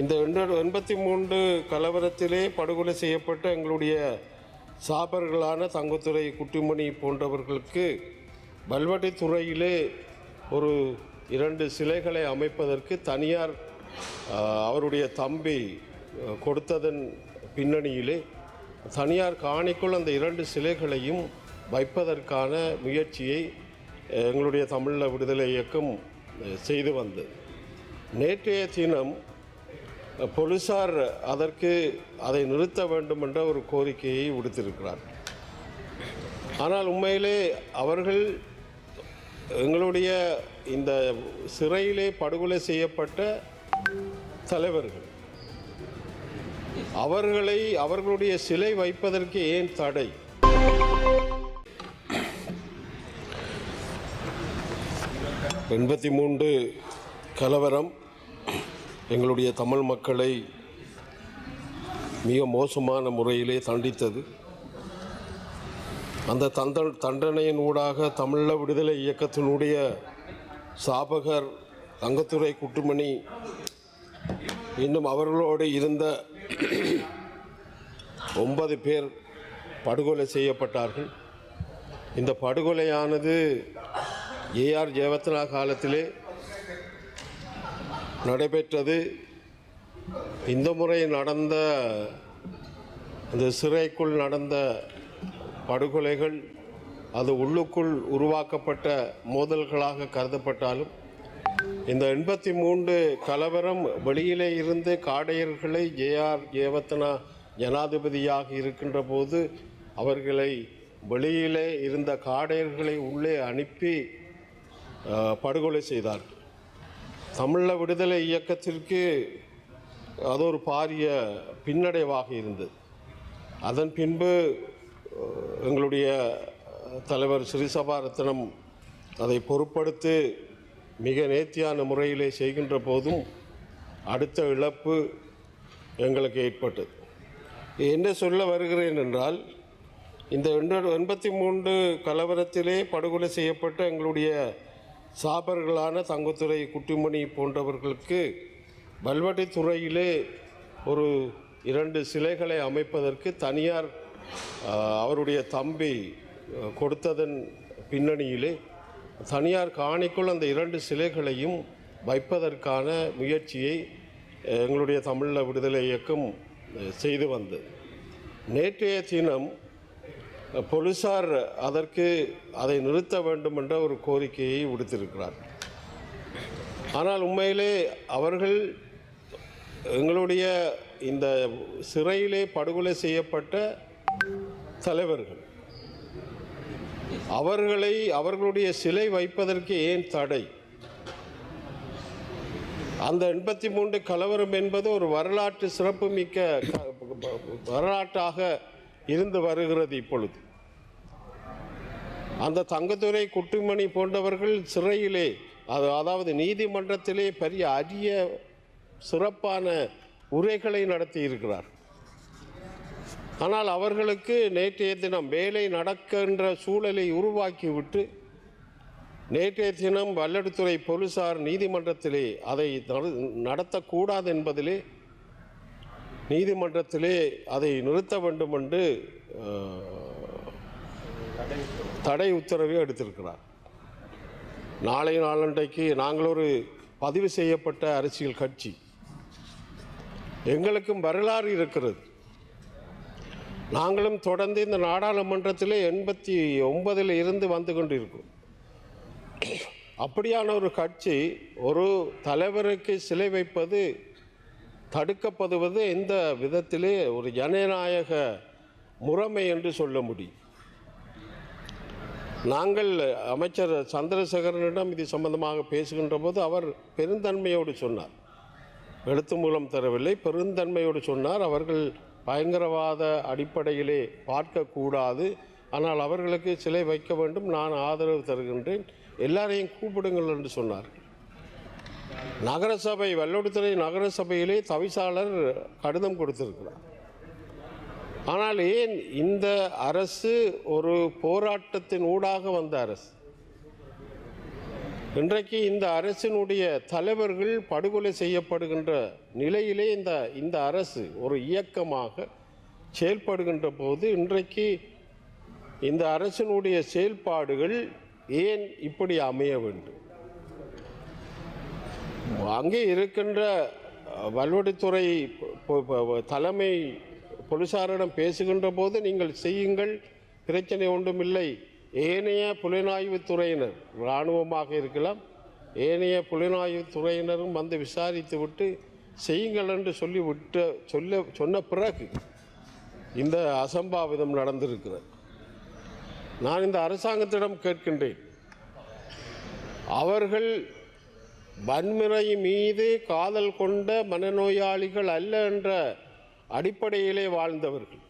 இந்த 83 கலவரத்திலே படுகொலை செய்யப்பட்ட எங்களுடைய சாபர்களான தங்கத்துறை, குட்டிமணி போன்றவர்களுக்கு வல்வெட்டித்துறையிலே ஒரு 2 சிலைகளை அமைப்பதற்கு தனியார் அவருடைய தம்பி கொடுத்ததன் பின்னணியிலே தனியார் காணிக்குள் அந்த 2 சிலைகளையும் வைப்பதற்கான முயற்சியை எங்களுடைய தமிழீழ விடுதலை இயக்கம் செய்து வந்தது. நேற்றைய தினம் போலீசார் அதை நிறுத்த வேண்டும் என்ற ஒரு கோரிக்கையை விடுத்திருக்கிறார். ஆனால் உண்மையிலே அவர்கள் எங்களுடைய இந்த சிறையிலே படுகொலை செய்யப்பட்ட தலைவர்கள், அவர்களுடைய சிலை வைப்பதற்கு ஏன் தடை? எண்பத்தி கலவரம் எங்களுடைய தமிழ் மக்களை மிக மோசமான முறையிலே தண்டித்தது. அந்த தண்டனையின் ஊடாக தமிழீழ விடுதலை இயக்கத்தினுடைய சாபகர் தங்கத்துறை, குட்டுமணி இன்னும் அவர்களோடு இருந்த 9 பேர் படுகொலை செய்யப்பட்டார்கள். இந்த படுகொலையானது ஏஆர் ஜெயவர்தனா காலத்திலே நடைபெற்றது. இந்த முறை நடந்த அந்த சிறைக்குள் நடந்த படுகொலைகள் அது உள்ளுக்குள் உருவாக்கப்பட்ட மோதல்களாக கருதப்பட்டாலும் இந்த 83 கலவரம் வெளியிலே இருந்து காடையர்களை ஏஆர் ஜெயவர்தனா ஜனாதிபதியாக இருக்கின்ற போது அவர்களை வெளியிலே இருந்த காடையர்களை உள்ளே அனுப்பி படுகொலை செய்தார்கள். தமிழீழ விடுதலை இயக்கத்திற்கு அது ஒரு பாரிய பின்னடைவாக இருந்தது. அதன் பின்பு எங்களுடைய தலைவர் ஸ்ரீசபா ரத்னம் அதை பொறுப்படுத்தி மிக நேர்த்தியான முறையிலே செய்கின்ற போதும் அடுத்த இழப்பு எங்களுக்கு ஏற்பட்டது. என்ன சொல்ல வருகிறேன் என்றால், இந்த 83 கலவரத்திலே படுகொலை செய்யப்பட்ட எங்களுடைய சாபர்களான தங்கத்துறை, குட்டிமணி போன்றவர்களுக்கு வல்வெட்டித்துறையிலே ஒரு 2 சிலைகளை அமைப்பதற்கு தனியார் அவருடைய தம்பி கொடுத்ததன் பின்னணியிலே தனியார் காணிக்குள் அந்த 2 சிலைகளையும் வைப்பதற்கான முயற்சியை எங்களுடைய தமிழீழ விடுதலை இயக்கம் செய்து வந்தது. நேற்றைய தினம் போலீசார் அதை நிறுத்த வேண்டும் என்ற ஒரு கோரிக்கையை விடுத்திருக்கிறார். ஆனால் உண்மையிலே அவர்கள் எங்களுடைய இந்த சிறையிலே படுகொலை செய்யப்பட்ட தலைவர்கள், அவர்களுடைய சிலை வைப்பதற்கு ஏன் தடை? அந்த 83 கலவரம் என்பது ஒரு வரலாற்று சிறப்புமிக்க வரலாற்றாக இருந்து வருகிறது. இப்பொழுது அந்த தங்கத்துறை, குட்டிமணி போன்றவர்கள் சிறையிலே அதாவது நீதிமன்றத்திலே பெரிய அரிய சிறப்பான உரைகளை நடத்தி இருக்கிறார். ஆனால் அவர்களுக்கு நேற்றைய தினம் வேலை நடக்கின்ற சூழலை உருவாக்கிவிட்டு நேற்றைய தினம் வல்வெட்டித்துறை போலீசார் நீதிமன்றத்திலே அதை நடத்தக்கூடாது என்பதிலே நீதிமன்றத்திலே அதை நிறுத்த வேண்டும் என்று தடை உத்தரவை எடுத்திருக்கிறார். நாளை நாளன்றைக்கு நாங்கள் ஒரு பதிவு செய்யப்பட்ட அரசியல் கட்சி, எங்களுக்கும் வரலாறு இருக்கிறது. நாங்களும் தொடர்ந்து இந்த நாடாளுமன்றத்திலே 89 இருந்து வந்து கொண்டிருக்கிறோம். அப்படியான ஒரு கட்சி ஒரு தலைவருக்கு சிலை வைப்பது தடுக்கப்படுவது எந்த விதத்திலே ஒரு ஜனநாயக முறைமை என்று சொல்ல முடியும்? நாங்கள் அமைச்சர் சந்திரசேகரனிடம் இது சம்பந்தமாக பேசுகின்ற போது அவர் பெருந்தன்மையோடு சொன்னார், எழுத்து மூலம் தரவில்லை, பெருந்தன்மையோடு சொன்னார். அவர்கள் பயங்கரவாத அடிப்படையிலே பார்க்கக்கூடாது, ஆனால் அவர்களுக்கு சிலை வைக்க வேண்டும், நான் ஆதரவு தருகின்றேன், எல்லாரையும் கூப்பிடுங்கள் என்று சொன்னார். நகரசபை, வல்வெட்டித்துறை நகரசபையிலே தவிசாளர் கடிதம் கொடுத்திருக்கிறார். ஆனால் ஏன் இந்த அரசு ஒரு போராட்டத்தின் ஊடாக வந்த அரசு, இன்றைக்கு இந்த அரசினுடைய தலைவர்கள் படுகொலை செய்யப்படுகின்ற நிலையிலே இந்த அரசு ஒரு இயக்கமாக செயல்படுகின்ற போது இன்றைக்கு இந்த அரசினுடைய செயல்பாடுகள் ஏன் இப்படி அமைய வேண்டும்? அங்கே இருக்கின்ற வல்வடித்துறை தலைமை போலீசாரிடம் பேசுகின்ற போது நீங்கள் செய்யுங்கள், பிரச்சனை ஒன்றுமில்லை, ஏனைய புலனாய்வுத்துறையினர் இராணுவமாக இருக்கலாம், ஏனைய புலனாய்வுத்துறையினரும் வந்து விசாரித்து விட்டு செய்யுங்கள் என்று சொன்ன பிறகு இந்த அசம்பாவிதம் நடந்திருக்கிறது. நான் இந்த அரசாங்கத்திடம் கேட்கின்றேன், அவர்கள் வன்முறை மீது காதல் கொண்ட மனநோயாளிகள் அல்ல என்ற அடிப்படையிலே வாழ்ந்தவர்கள்.